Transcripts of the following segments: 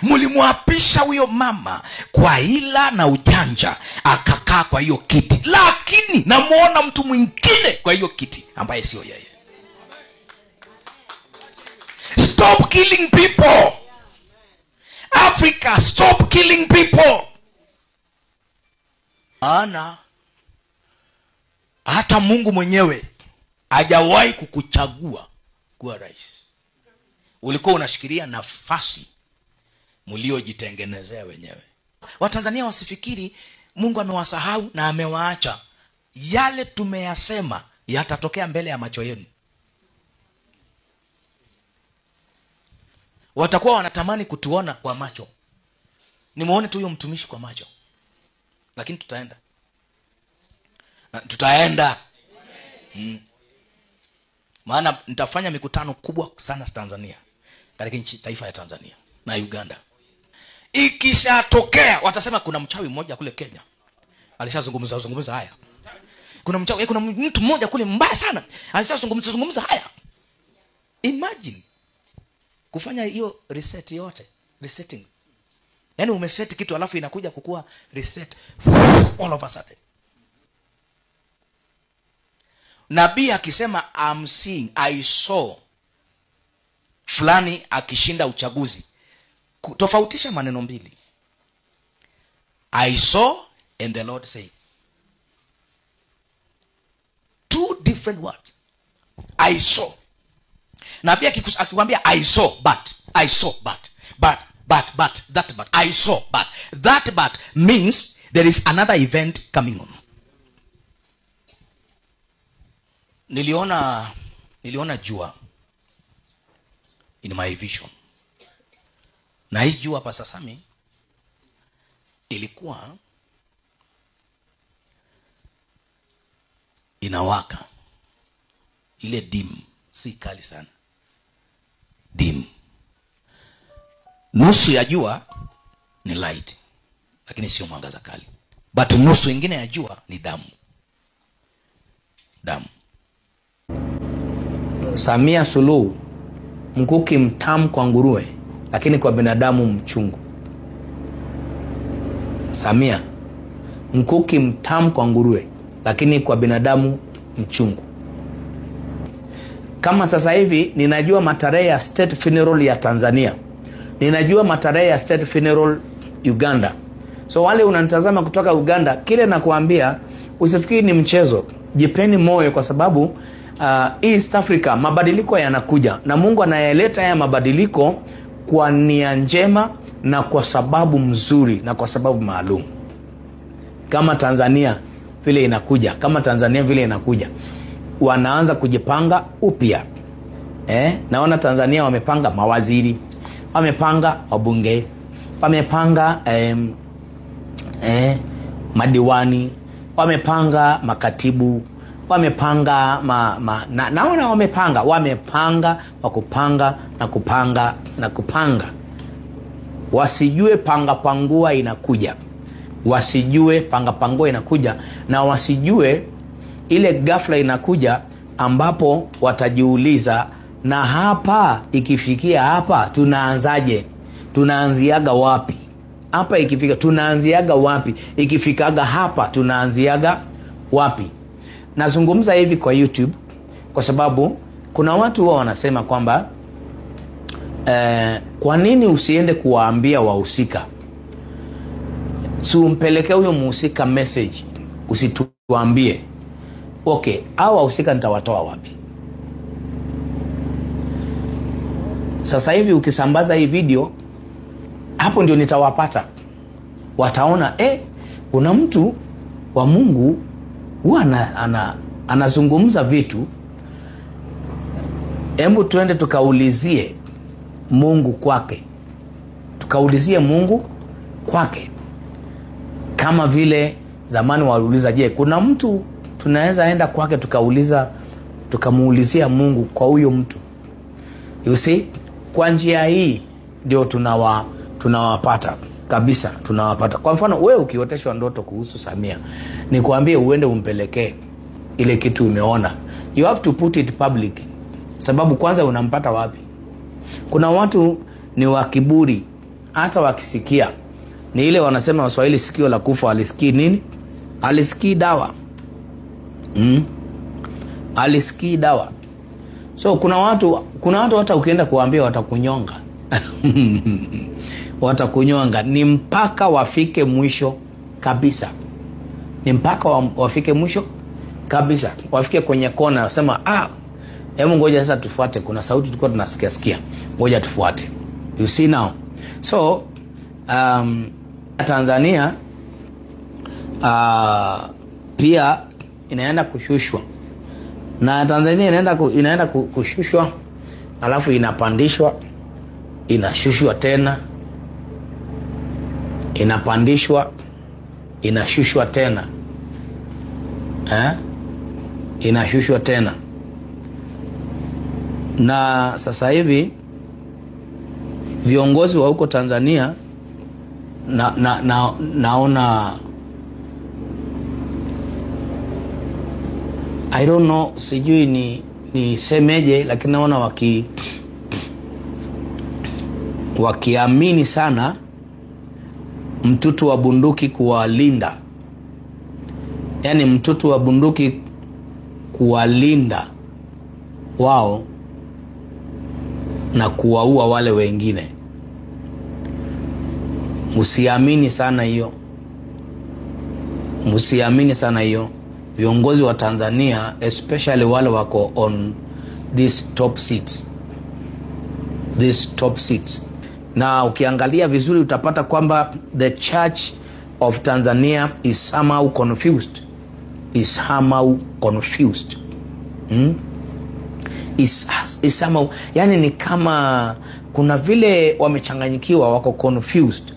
Mlimwapisha huyo mama kwa hila na ujanja, akakaa kwa hiyo kiti, lakini namuona mtu mwingine kwa hiyo kiti ambaye sio yeye. Stop killing people. Africa, stop killing people. Ana hata Mungu mwenyewe hajawahi kukuchagua kuwa rais. Ulikuwa unashikilia nafasi mliojitengenezea wenyewe. Watanzania wasifikiri Mungu amewasahau na amewaacha. Yale tumeyasema yatatokea mbele ya macho yenu. Watakuwa wanatamani kutuona kwa macho. Nimuone tu huyo mtumishi kwa macho. Lakini tutaenda. Maana nitafanya mikutano kubwa sana Tanzania, katika taifa ya Tanzania na Uganda. Ikishatokea watasema kuna mchawi mmoja kule Kenya alishazungumza haya. Kuna mtu mmoja kule mbaya sana alishazungumza haya. Imagine kufanya hiyo resetting. Yaani umeset kitu alafu inakuja kukua reset all of a sudden. Nabii akisema I'm seeing, I saw fulani akishinda uchaguzi, tofautisha maneno mbili. I saw and the Lord said. Two different words. I saw. Nabii akikwambia I saw but I saw but I saw but that but means there is another event coming on. Niliona jua in my vision. Na hii jua Pastor Sami ilikuwa inawaka. Ile dim, si kali sana. Dim. Nusu ya jua ni light, lakini sio mwangaza kali. But nusu ingine ya jua ni damu. Samia Suluhu, mkuki mtamu kwa nguruwe, lakini kwa binadamu mchungu. Samia, mkuki mtamu kwa nguruwe, lakini kwa binadamu mchungu. Kama sasa hivi ninajua matarehe ya state funeral ya Tanzania, ninajua matarehe ya state funeral Uganda. So wale unanitazama kutoka Uganda, kile nakuambia usifikiri ni mchezo. Jipeni moyo, kwa sababu East Africa mabadiliko yanakuja, na Mungu anayeleta haya mabadiliko kwa nia njema na kwa sababu mzuri na kwa sababu maalum. Kama Tanzania vile inakuja, wanaanza kujipanga upya. Naona Tanzania wamepanga mawaziri, wamepanga wabunge, wamepanga madiwani, wamepanga makatibu, wamepanga naona wamepanga na kupanga. Wasijue pangua inakuja. Na wasijue ile ghafla inakuja ambapo watajiuliza, na hapa ikifikia hapa tunaanzaje? Tunaanziaga wapi? Hapa ikifika tunaanziaga wapi? Ikifikaga hapa tunaanziaga wapi? Nazungumza hivi kwa YouTube kwa sababu kuna watu wao wanasema kwamba kwa nini usiende kuwaambia wahusika? Si umpelekea huyo mhusika message, usituambie. Okay, hao wahusika nitawatoa wapi? Sasa hivi ukisambaza hii video, hapo ndio nitawapata. Wataona kuna mtu wa Mungu huwa anazungumza vitu. Hebu tuende tukaulizie Mungu kwake. Kama vile zamani waliuliza, je, kuna mtu tunaweza enda kwake tukamuulizia Mungu kwa huyo mtu? You see, kwa njia hii ndio tunawapata kabisa, tunawapata. Kwa mfano wewe ukioteshwa ndoto kuhusu Samia, nikwambie uende umpelekee ile kitu umeona. You have to put it public. Sababu kwanza unampata wapi? Kuna watu ni wa kiburi, hata wakisikia ni ile wanasema Waswahili, sikio la kufa alisikii nini? Alisikii dawa. Alisikii dawa. So kuna watu hata ukienda kuambia watakunyonga. Watakunyonga. Ni mpaka wafike mwisho kabisa. Ni mpaka wafike mwisho kabisa. Wafike kwenye kona wasema, hebu ngoja sasa tufuate, kuna sauti tulikuwa tunasikia. Ngoja tufuate. You see now. So Tanzania pia inaenda kushushwa. Na Tanzania inaenda kushushwa, alafu inapandishwa, inashushwa tena, inapandishwa, inashushwa tena. Inashushwa tena. Na sasa hivi viongozi wa huko Tanzania naona I don't know, sijui ni semeje, lakini naona wakiamini sana mtutu wa bunduki kuwalinda. Yani mtutu wa bunduki kuwalinda wao na kuwaua wale wengine. Msiamini sana hiyo. Msiamini sana hiyo. Viongozi wa Tanzania, especially wale wako on these top seats. These top seats. Na ukiangalia vizuri utapata kwamba the Church of Tanzania is somehow confused. Is somehow confused. Is somehow, yani ni kama kuna vile wamechanganyikiwa, wako confused.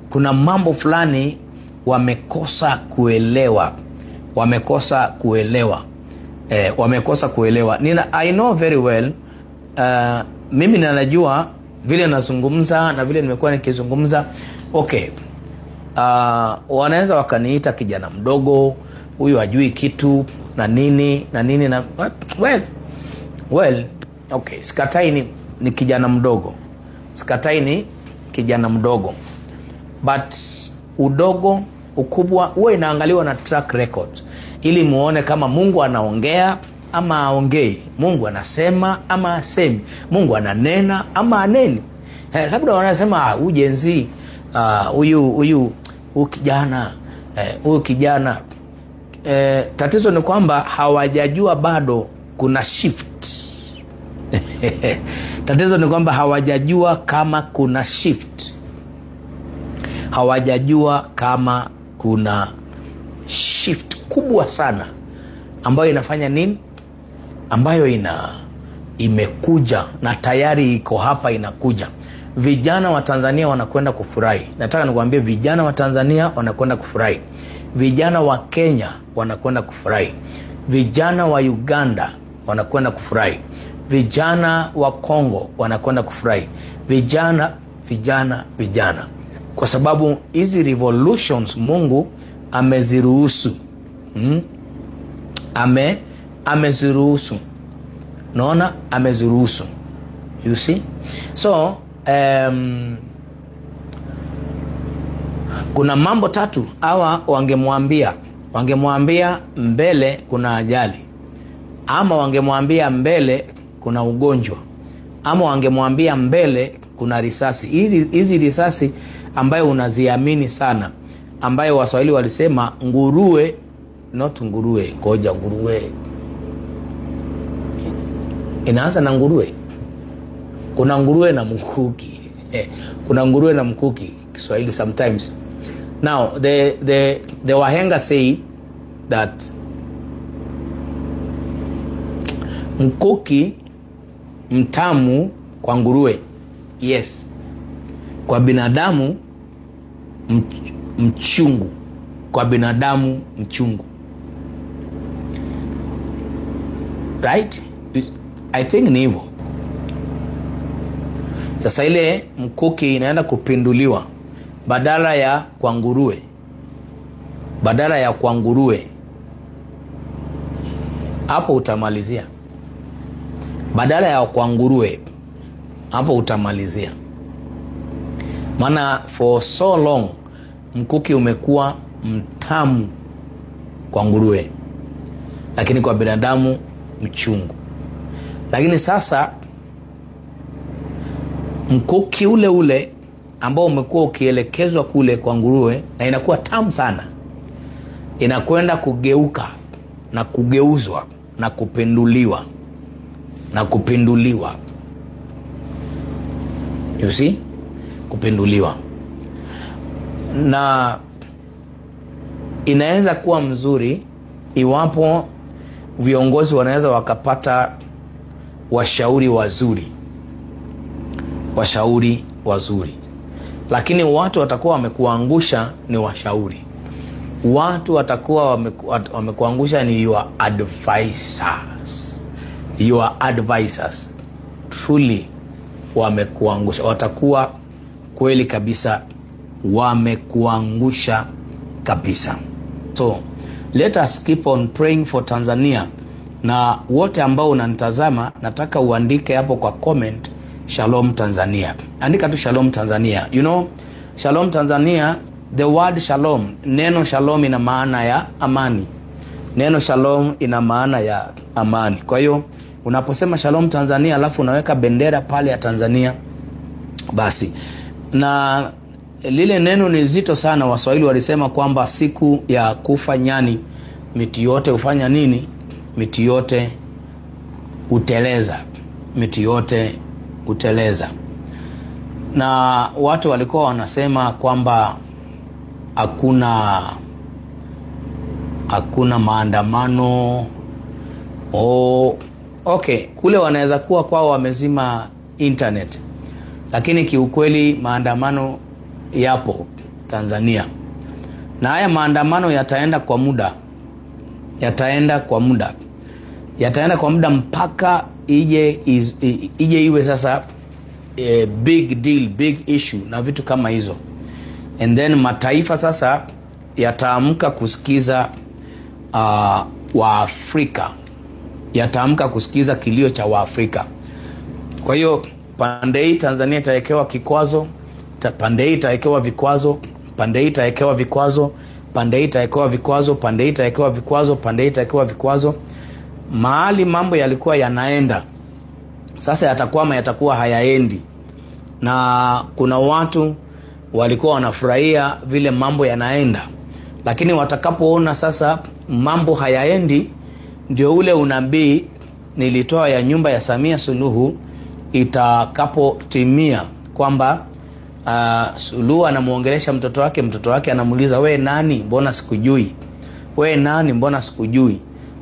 Kuna mambo fulani wamekosa kuelewa. Wamekosa kuelewa. I know very well, mimi ninajua vile nazungumza na vile nimekuwa nikizungumza. Okay. Wanaweza wakaniita kijana mdogo, huyu hajui kitu na nini na well, okay, sikatai ni kijana mdogo. Sikatai ni kijana mdogo. But udogo, ukubwa huwa inaangaliwa na track record, ili muone kama Mungu anaongea ama aongei, Mungu anasema ama asemi, Mungu ananena ama aneni. Labda wanasema ujenzi, huyu kijana, tatizo ni kwamba hawajajua bado kuna shift. Tatizo ni kwamba hawajajua kama kuna shift. Hawajajua kama kuna shift kubwa sana ambayo inafanya nini? Ambayo imekuja na tayari iko hapa, inakuja. Vijana wa Tanzania wanakwenda kufurahi. Nataka nikwambie, vijana wa Tanzania wanakwenda kufurahi. Vijana wa Kenya wanakwenda kufurahi. Vijana wa Uganda wanakwenda kufurahi. Vijana wa Kongo wanakwenda kufurahi. Vijana. Kwa sababu hizi revolutions Mungu ameziruhusu. Ameziruhusu. Naona ameziruhusu. You see? So, kuna mambo tatu hawa wangemwambia mbele kuna ajali, ama wangemwambia mbele kuna ugonjwa, ama wangemwambia mbele kuna risasi. Hizi risasi ambayo unaziamini sana, ambayo Waswahili walisema nguruwe, not nguruwe, koja nguruwe. Inaanza na nguruwe. Kuna nguruwe na mkuki. Kuna nguruwe na mkuki, Kiswahili sometimes. Now, the wahenga say that mkuki mtamu kwa nguruwe. Yes. Kwa binadamu mchungu. Kwa binadamu mchungu. Right? I think ni hivyo. Sasa ile mkuki inaenda kupinduliwa, badala ya kwa nguruwe. Badala ya kwa nguruwe, hapo utamalizia. Badala ya kwa nguruwe, hapo utamalizia. Maana for so long mkuki umekuwa mtamu kwa nguruwe, lakini kwa binadamu mchungu. Lakini sasa mkuki ule ule ambao umekuwa ukielekezwa kule kwa nguruwe na inakuwa tamu sana, inakwenda kugeuka na kugeuzwa na kupinduliwa. You see? Kupinduliwa. Na inaweza kuwa mzuri iwapo viongozi wanaweza wakapata washauri wazuri. Lakini watu watakuwa wamekuangusha ni washauri. Watu watakuwa wamekuangusha ni your advisors. Truly wamekuangusha. Watakuwa kweli kabisa wamekuangusha kabisa. So let us keep on praying for Tanzania. Na wote ambao unanitazama, nataka uandike hapo kwa comment Shalom Tanzania. Andika tu Shalom Tanzania. You know, Shalom Tanzania, the word shalom, neno shalom ina maana ya amani. Neno shalom ina maana ya amani. Kwa hiyo unaposema Shalom Tanzania alafu unaweka bendera pale ya Tanzania, basi. Na lile neno ni zito sana. Waswahili walisema kwamba siku ya kufa nyani miti yote hufanya nini? Miti yote uteleza. Na watu walikuwa wanasema kwamba hakuna maandamano. Okay, kule wanaweza kuwa kwao wamezima internet, lakini kiukweli maandamano yapo Tanzania. Na haya maandamano yataenda kwa muda mpaka ije iwe sasa big deal, big issue na vitu kama hizo. And then mataifa sasa yataamka kusikiza Waafrika. Yataamka kusikiza kilio cha Waafrika. Kwa hiyo pande hii Tanzania itawekewa kikwazo, pande hii itawekewa vikwazo, pande hii itawekewa vikwazo, pande hii itawekewa vikwazo, pande hii itawekewa vikwazo, pande hii itawekewa vikwazo. Mahali mambo yalikuwa yanaenda, sasa yatakuwa hayaendi. Na kuna watu walikuwa wanafurahia vile mambo yanaenda, lakini watakapoona sasa mambo hayaendi, ndio ule unabii nilitoa ya nyumba ya Samia Suluhu itakapotimia, kwamba Suluhu anamuongelesha mtoto wake anamuuliza, we nani mbona sikujui? We nani mbona sikujui?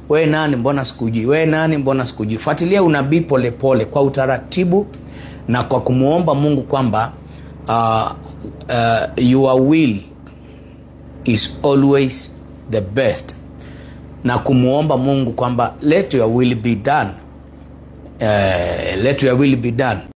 We nani mbona sikujui? We nani mbona sikujui? Fuatilia unabii pole pole kwa utaratibu na kwa kumuomba Mungu kwamba your will is always the best, na kumuomba Mungu kwamba let your will be done. Let your will be done.